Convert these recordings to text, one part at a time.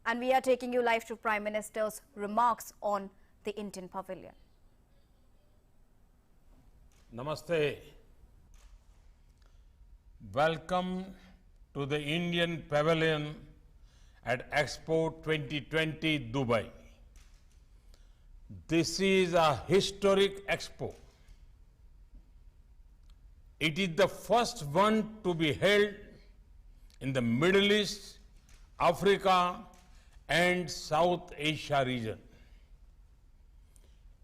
And we are taking you live to Prime Minister's remarks on the Indian Pavilion. Namaste. Welcome to the Indian Pavilion at Expo 2020 Dubai. This is a historic expo. It is the first one to be held in the Middle East, Africa, and South Asia region.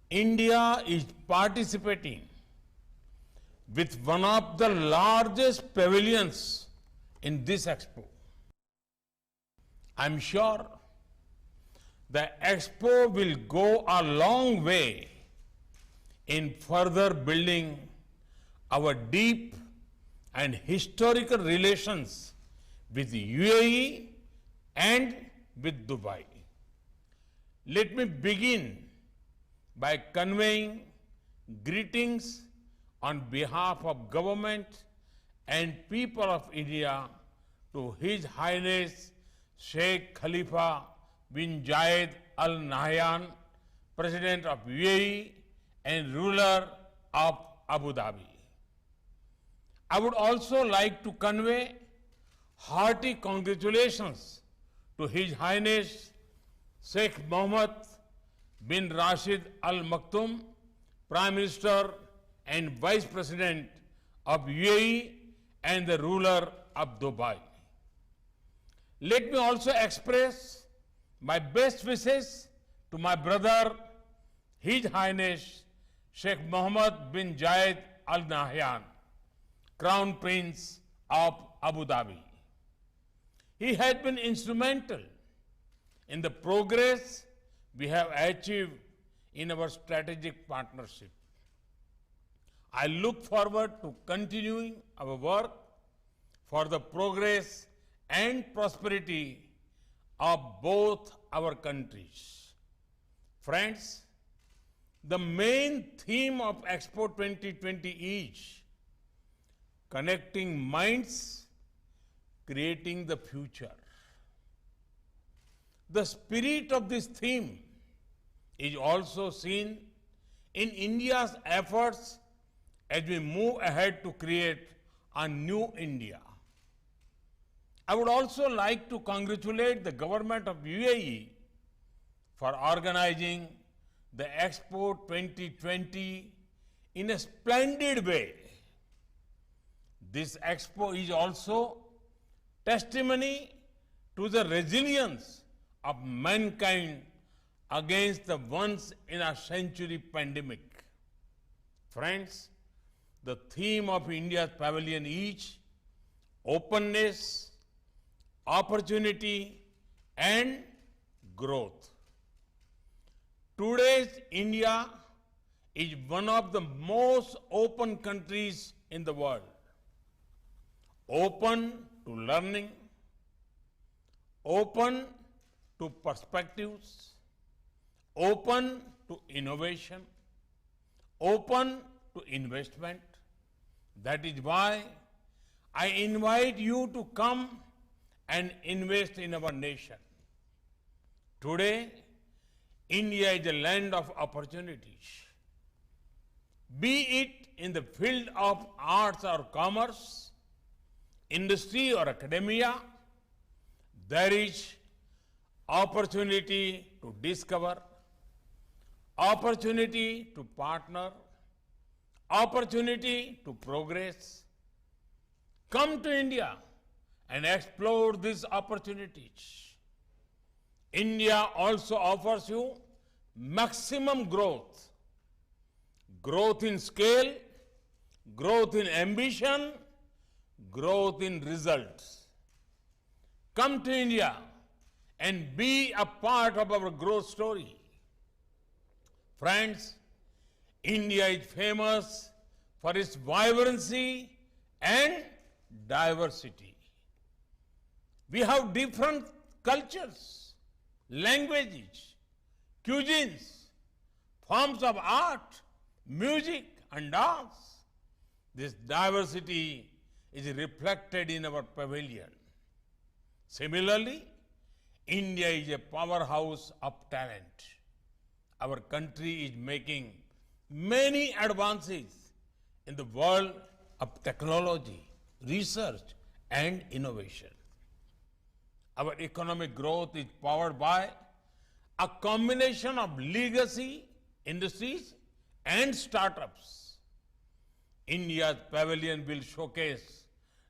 India is participating with one of the largest pavilions in this expo. I'm sure the expo will go a long way in further building our deep and historical relations with UAE and with Dubai. Let me begin by conveying greetings on behalf of government and people of India to His Highness Sheikh Khalifa bin Zayed Al Nahyan, President of UAE and ruler of Abu Dhabi. I would also like to convey hearty congratulations to His Highness Sheikh Mohammed bin Rashid Al Maktoum, Prime Minister and Vice President of UAE and the ruler of Dubai. Let me also express my best wishes to my brother, His Highness Sheikh Mohammed bin Zayed Al Nahyan, Crown Prince of Abu Dhabi. He has been instrumental in the progress we have achieved in our strategic partnership. I look forward to continuing our work for the progress and prosperity of both our countries. Friends, the main theme of Expo 2020 is connecting minds, creating the future. The spirit of this theme is also seen in India's efforts as we move ahead to create a new India. I would also like to congratulate the government of UAE for organizing the Expo 2020 in a splendid way. This expo is also testimony to the resilience of mankind against the once-in-a-century pandemic. Friends, the theme of India's pavilion is openness, opportunity, and growth. Today's India is one of the most open countries in the world. Open to learning, open to perspectives, open to innovation, open to investment. That is why I invite you to come and invest in our nation. Today, India is a land of opportunities. Be it in the field of arts or commerce, industry or academia, there is opportunity to discover, opportunity to partner, opportunity to progress. Come to India and explore these opportunities. India also offers you maximum growth. Growth in scale, growth in ambition, growth in results. Come to India and be a part of our growth story. Friends, India is famous for its vibrancy and diversity. We have different cultures, languages, cuisines, forms of art, music and dance. This diversity is reflected in our pavilion. Similarly, India is a powerhouse of talent. Our country is making many advances in the world of technology, research, and innovation. Our economic growth is powered by a combination of legacy industries and startups. India's pavilion will showcase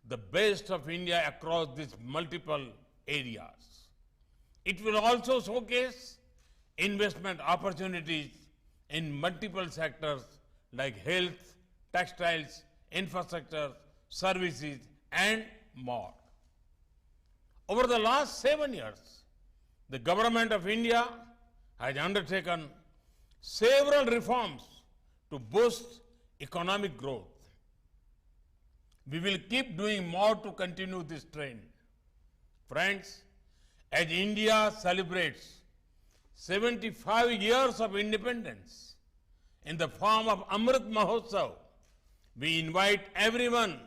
the best of India across these multiple areas. It will also showcase investment opportunities in multiple sectors like health, textiles, infrastructure, services, and more. Over the last 7 years, the government of India has undertaken several reforms to boost economic growth. We will keep doing more to continue this trend. Friends, as India celebrates 75 years of independence in the form of Amrit Mahotsav, we invite everyone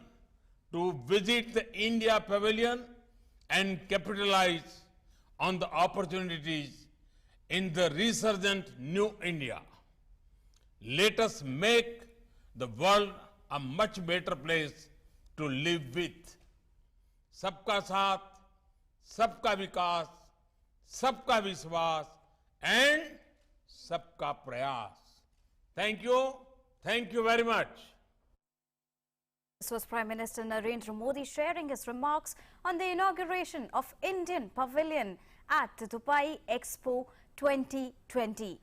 to visit the India Pavilion and capitalize on the opportunities in the resurgent New India. Let us make the world a much better place to live with. सबका साथ, सबका विकास, सबका विश्वास and सबका प्रयास. Thank you very much. This was Prime Minister Narendra Modi sharing his remarks on the inauguration of Indian Pavilion at the Dubai Expo 2020.